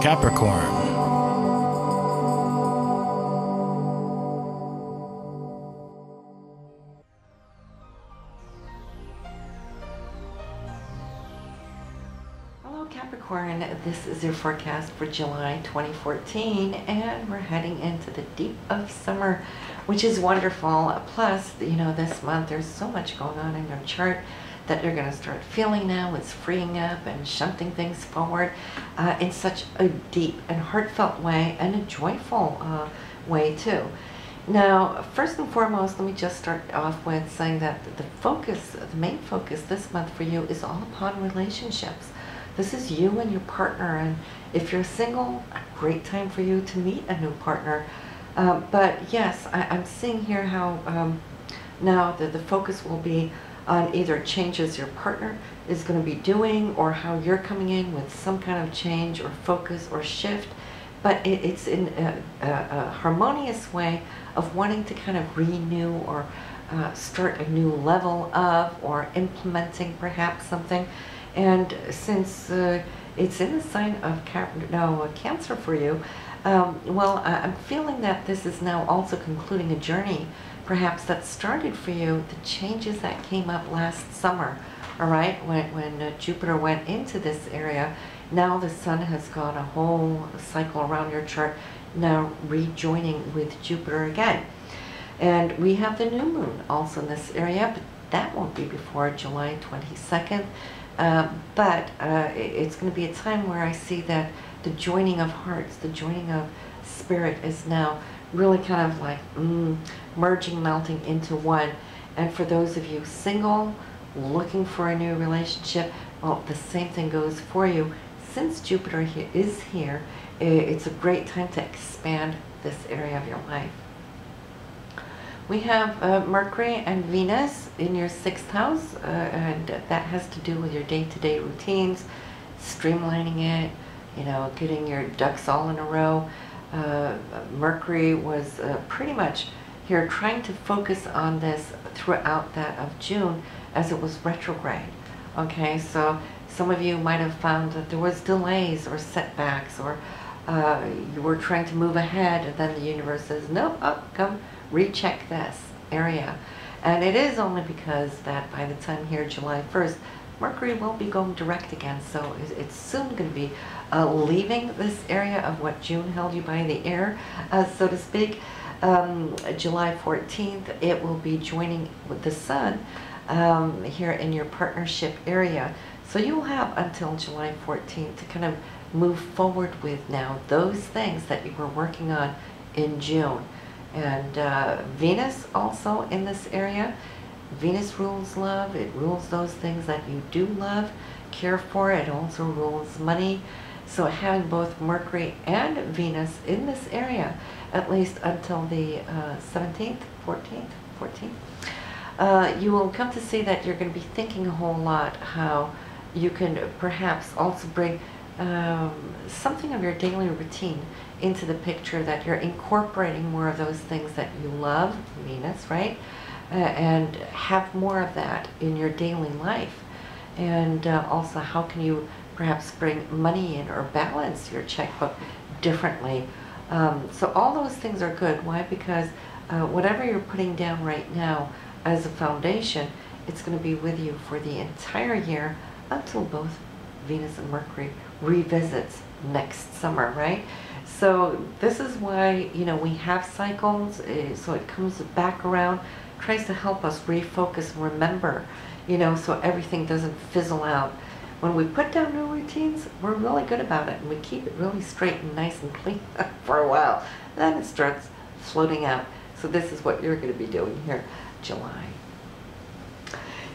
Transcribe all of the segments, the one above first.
Capricorn. Hello Capricorn, this is your forecast for July 2014, and we're heading into the deep of summer, which is wonderful. Plus, you know, this month there's so much going on in your chart that you're going to start feeling now. It's freeing up and shunting things forward in such a deep and heartfelt way, and a joyful way too. Now, first and foremost, let me just start off with saying that the main focus this month for you is all upon relationships. This is you and your partner, and if you're single, a great time for you to meet a new partner. But yes, I'm seeing here how now the focus will be on either changes your partner is going to be doing, or how you're coming in with some kind of change or focus or shift. But it's in a harmonious way of wanting to kind of renew or start a new level of, or implementing perhaps something. And since it's in the sign of Cancer for you, well, I'm feeling that this is now also concluding a journey, perhaps that started for you, the changes that came up last summer, all right, when Jupiter went into this area. Now the Sun has gone a whole cycle around your chart, now rejoining with Jupiter again. And we have the new moon also in this area, but that won't be before July 22nd. But it's going to be a time where I see that the joining of hearts, the joining of spirit is now really kind of like merging, melting into one. And for those of you single, looking for a new relationship, well, the same thing goes for you. Since Jupiter is here, it's a great time to expand this area of your life. We have Mercury and Venus in your 6th house, and that has to do with your day-to-day routines, streamlining it, you know, getting your ducks all in a row. Mercury was pretty much here trying to focus on this throughout that of June as it was retrograde. Okay, so some of you might have found that there was delays or setbacks, or you were trying to move ahead, and then the universe says, nope, come recheck this area. And it is only because that by the time here, July 1st, Mercury will be going direct again, so it's soon going to be leaving this area of what June held you by the ear, so to speak. July 14th, it will be joining with the Sun here in your partnership area. So you'll have until July 14th to kind of move forward with now those things that you were working on in June. And Venus also in this area. Venus rules love. It rules those things that you do love, care for. It also rules money. So having both Mercury and Venus in this area, at least until the 17th, 14th, you will come to see that you're going to be thinking a whole lot how you can perhaps also bring something of your daily routine into the picture, that you're incorporating more of those things that you love, Venus, right? And have more of that in your daily life. And also, how can you perhaps bring money in or balance your checkbook differently? So all those things are good. Why? Because whatever you're putting down right now as a foundation, it's going to be with you for the entire year until both Venus and Mercury revisits next summer, right? So this is why, you know, we have cycles, so it comes back around, tries to help us refocus and remember, you know, so everything doesn't fizzle out. When we put down new routines, we're really good about it, and we keep it really straight and nice and clean for a while. Then it starts floating out. So this is what you're going to be doing here, July.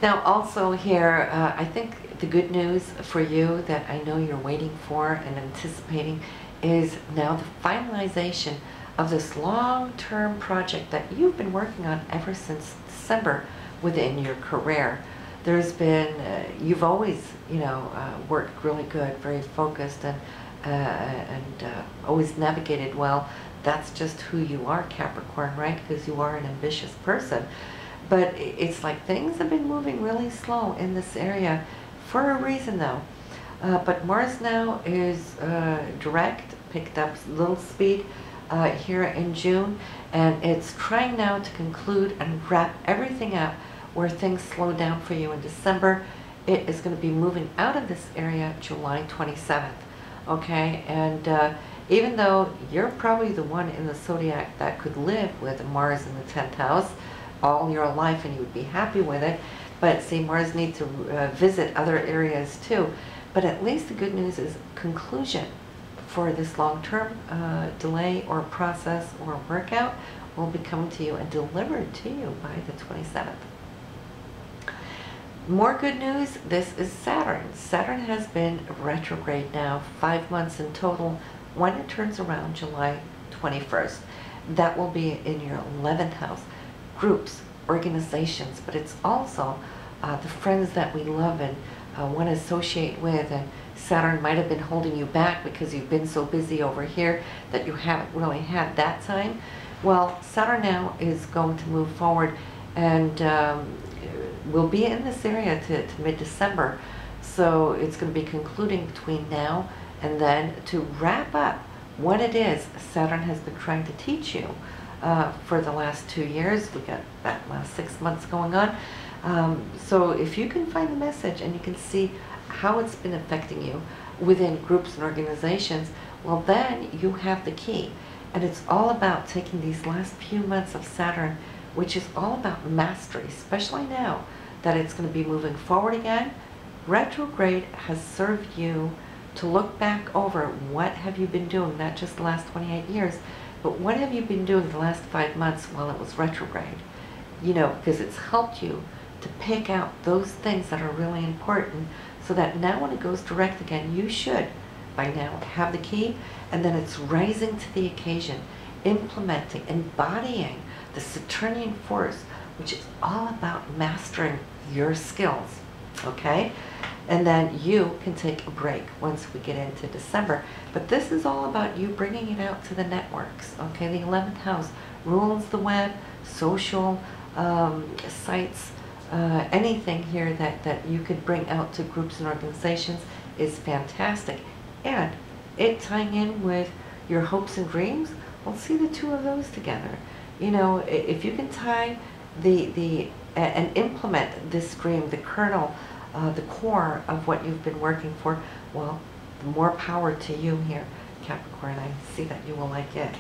Now also here, I think the good news for you that I know you're waiting for and anticipating is now the finalization of this long-term project that you've been working on ever since December within your career. There's been, you've always, you know, worked really good, very focused, and always navigated well. That's just who you are, Capricorn, right? Because you are an ambitious person. But it's like things have been moving really slow in this area for a reason, though. But Mars now is direct, picked up a little speed here in June, and it's trying now to conclude and wrap everything up where things slow down for you in December. It is going to be moving out of this area July 27th, okay? And even though you're probably the one in the zodiac that could live with Mars in the 10th house all your life and you would be happy with it, but see, Mars needs to visit other areas too. But at least the good news is conclusion for this long-term delay or process or workout will be coming to you and delivered to you by the 27th. More good news, this is Saturn. Saturn has been retrograde now 5 months in total when it turns around July 21st. That will be in your 11th house. Groups, organizations, but it's also the friends that we love and want to associate with, and Saturn might have been holding you back because you've been so busy over here that you haven't really had that time. Well, Saturn now is going to move forward and will be in this area to mid-December. So it's going to be concluding between now and then to wrap up what it is Saturn has been trying to teach you for the last 2 years. We got that last 6 months going on. So if you can find the message and you can see how it's been affecting you within groups and organizations, well then you have the key. And it's all about taking these last few months of Saturn, which is all about mastery, especially now that it's going to be moving forward again. Retrograde has served you to look back over what have you been doing, not just the last 28 years, but what have you been doing the last 5 months while it was retrograde? You know, because it's helped you to pick out those things that are really important so that now when it goes direct again, you should by now have the key, and then it's rising to the occasion, implementing, embodying the Saturnian force, which is all about mastering your skills, okay? And then you can take a break once we get into December. But this is all about you bringing it out to the networks, okay? The 11th house rules the web, social sites, anything here that you could bring out to groups and organizations is fantastic. And it tying in with your hopes and dreams, we'll see the two of those together. You know, if you can tie and implement this dream, the kernel, the core of what you've been working for, well, more power to you here, Capricorn. I see that you will like it.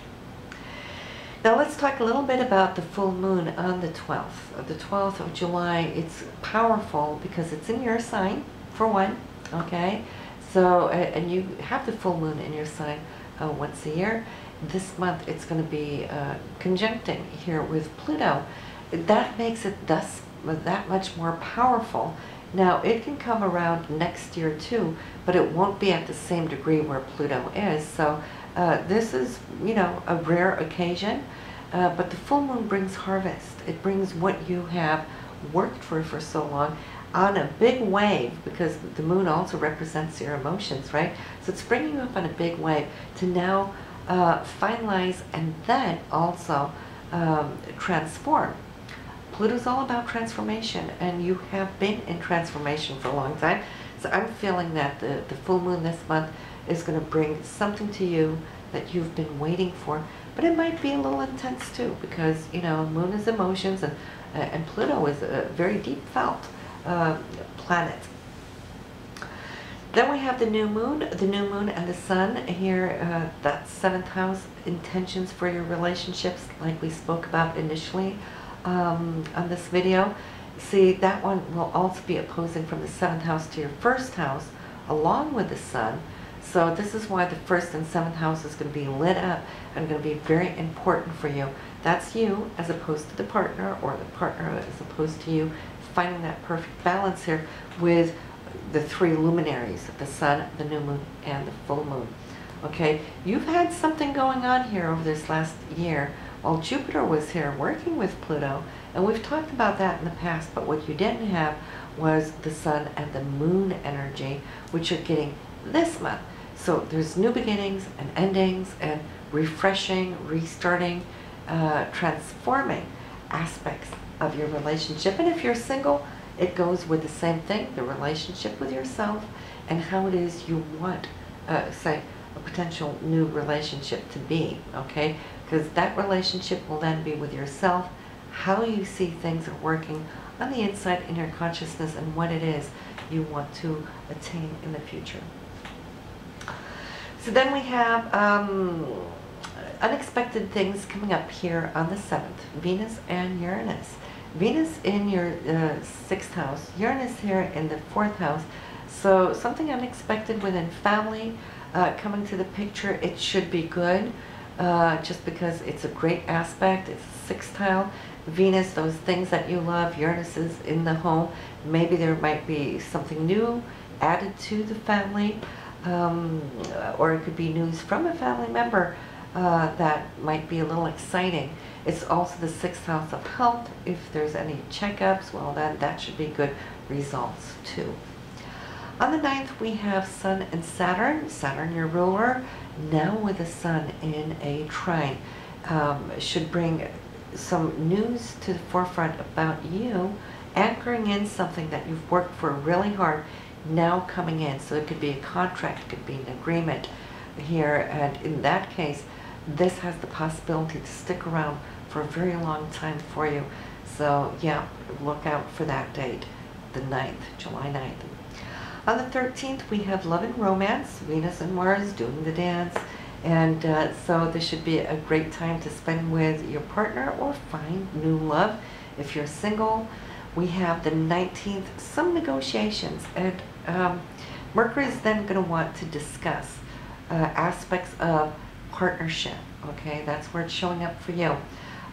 Now let's talk a little bit about the full moon on the 12th. The 12th of July, it's powerful because it's in your sign, for one, okay? So, and you have the full moon in your sign once a year. This month it's going to be conjuncting here with Pluto. That makes it thus that much more powerful. Now it can come around next year too, but it won't be at the same degree where Pluto is. So this is, you know, a rare occasion, but the full moon brings harvest. It brings what you have worked for so long on a big wave, because the moon also represents your emotions, right? So it's bringing you up on a big wave to now finalize and then also transform. Pluto's all about transformation, and you have been in transformation for a long time. So I'm feeling that the full moon this month is going to bring something to you that you've been waiting for, but it might be a little intense too, because, you know, moon is emotions, and Pluto is a very deep felt planet. Then we have the new moon and the sun here. That 7th house, intentions for your relationships, like we spoke about initially on this video. See, that one will also be opposing from the 7th house to your 1st house, along with the sun. So this is why the 1st and 7th house is going to be lit up and going to be very important for you. That's you as opposed to the partner, or the partner as opposed to you, finding that perfect balance here with the 3 luminaries, the sun, the new moon, and the full moon. Okay, you've had something going on here over this last year while Jupiter was here working with Pluto, and we've talked about that in the past, but what you didn't have was the sun and the moon energy, which you're getting this month. So there's new beginnings and endings and refreshing, restarting, transforming aspects of your relationship. And if you're single, it goes with the same thing, the relationship with yourself and how it is you want, say, a potential new relationship to be, okay? Because that relationship will then be with yourself, how you see things are working on the inside in your consciousness, and what it is you want to attain in the future. So then we have unexpected things coming up here on the 7th, Venus and Uranus. Venus in your 6th house, Uranus here in the 4th house. So something unexpected within family coming to the picture. It should be good, just because it's a great aspect. It's sextile. Venus, those things that you love. Uranus is in the home. Maybe there might be something new added to the family, or it could be news from a family member that might be a little exciting. It's also the 6th house of health. If there's any checkups, well, then that should be good results too. On the 9th, we have Sun and Saturn. Saturn, your ruler, now with the Sun in a trine, should bring some news to the forefront about you, anchoring in something that you've worked for really hard, now coming in. So it could be a contract, it could be an agreement here, and in that case, this has the possibility to stick around for a very long time for you. So yeah, look out for that date, the 9th, July 9th. On the 13th, we have love and romance, Venus and Mars doing the dance. And so this should be a great time to spend with your partner or find new love. If you're single, we have the 19th, some negotiations. And Mercury is then going to want to discuss aspects of partnership. Okay, that's where it's showing up for you.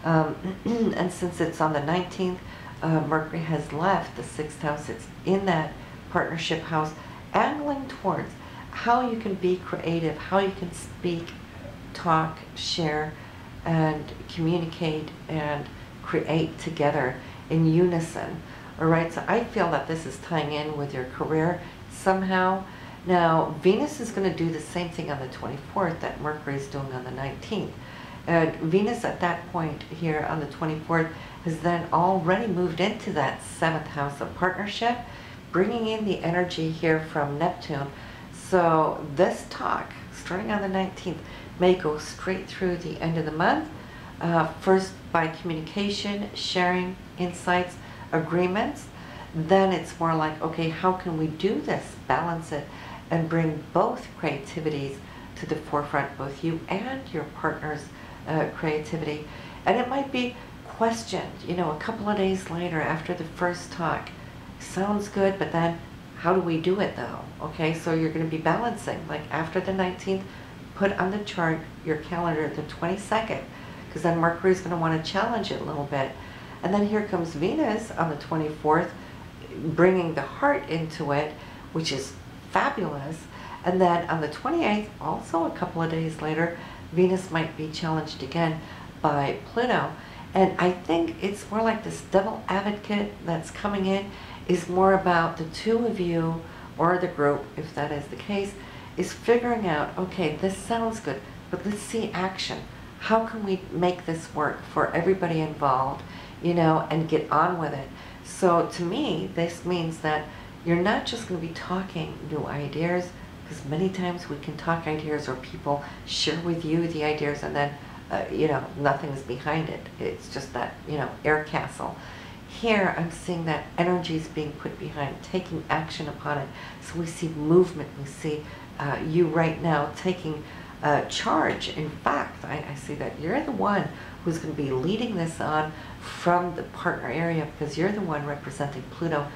And since it's on the 19th, Mercury has left the 6th house. It's in that partnership house, angling towards how you can be creative, how you can speak, talk, share, and communicate and create together in unison. All right, so I feel that this is tying in with your career somehow. Now, Venus is going to do the same thing on the 24th that Mercury is doing on the 19th. Venus at that point here on the 24th has then already moved into that 7th house of partnership, bringing in the energy here from Neptune. So this talk, starting on the 19th, may go straight through the end of the month. First by communication, sharing insights, agreements. Then it's more like, okay, how can we do this, balance it, and bring both creativities to the forefront, both you and your partner's creativity. And it might be questioned, you know, a couple of days later after the first talk. Sounds good, but then how do we do it though? Okay, so you're going to be balancing, like after the 19th, put on the chart, your calendar, the 22nd, because then Mercury is going to want to challenge it a little bit. And then here comes Venus on the 24th, bringing the heart into it, which is fabulous. And then on the 28th, also a couple of days later, Venus might be challenged again by Pluto. And I think it's more like this devil advocate that's coming in is more about the two of you, or the group, if that is the case, is figuring out, okay, this sounds good, but let's see action. How can we make this work for everybody involved, you know, and get on with it? So to me, this means that you're not just going to be talking new ideas, because many times we can talk ideas or people share with you the ideas and then, you know, nothing's behind it. It's just that, you know, air castle. Here, I'm seeing that energy is being put behind, taking action upon it. So we see movement. We see you right now taking charge. In fact, I see that you're the one who's going to be leading this on from the partner area, because you're the one representing Pluto,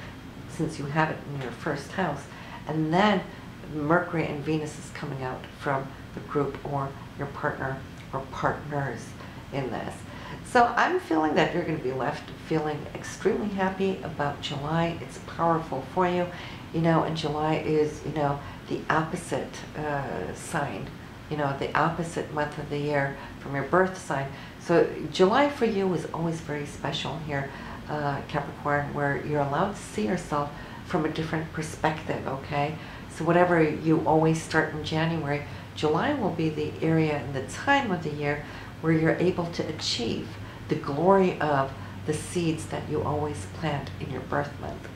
since you have it in your first house. And then Mercury and Venus is coming out from the group or your partner or partners in this. So I'm feeling that you're going to be left feeling extremely happy about July. It's powerful for you, you know, and July is, you know, the opposite sign, you know, the opposite month of the year from your birth sign. So July for you is always very special here, Capricorn, where you're allowed to see yourself from a different perspective, okay? So whatever you always start in January, July will be the area and the time of the year where you're able to achieve the glory of the seeds that you always plant in your birth month.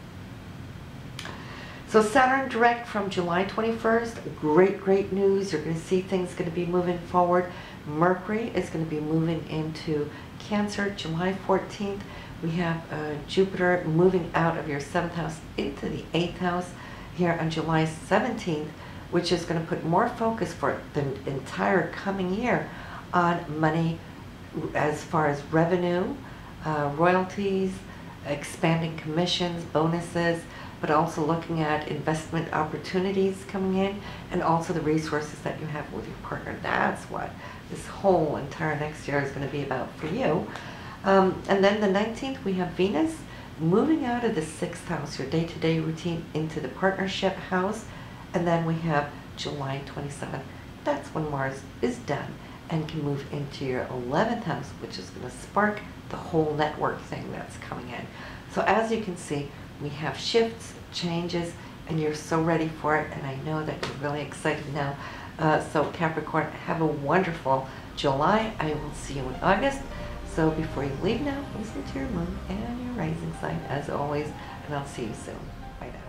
So Saturn direct from July 21st, great news. You're going to see things going to be moving forward. Mercury is going to be moving into Cancer July 14th. We have Jupiter moving out of your 7th house into the 8th house here on July 17th, which is going to put more focus for the entire coming year on money as far as revenue, royalties, expanding commissions, bonuses, but also looking at investment opportunities coming in, and also the resources that you have with your partner. That's what this whole entire next year is going to be about for you. And then the 19th, we have Venus moving out of the 6th house, your day-to-day routine, into the partnership house. And then we have July 27th. That's when Mars is done and can move into your 11th house, which is going to spark the whole network thing that's coming in. So as you can see, we have shifts, changes, and you're so ready for it, and I know that you're really excited now. So Capricorn, have a wonderful July. I will see you in August. So before you leave now, listen to your moon and your rising sign as always, and I'll see you soon. Bye now.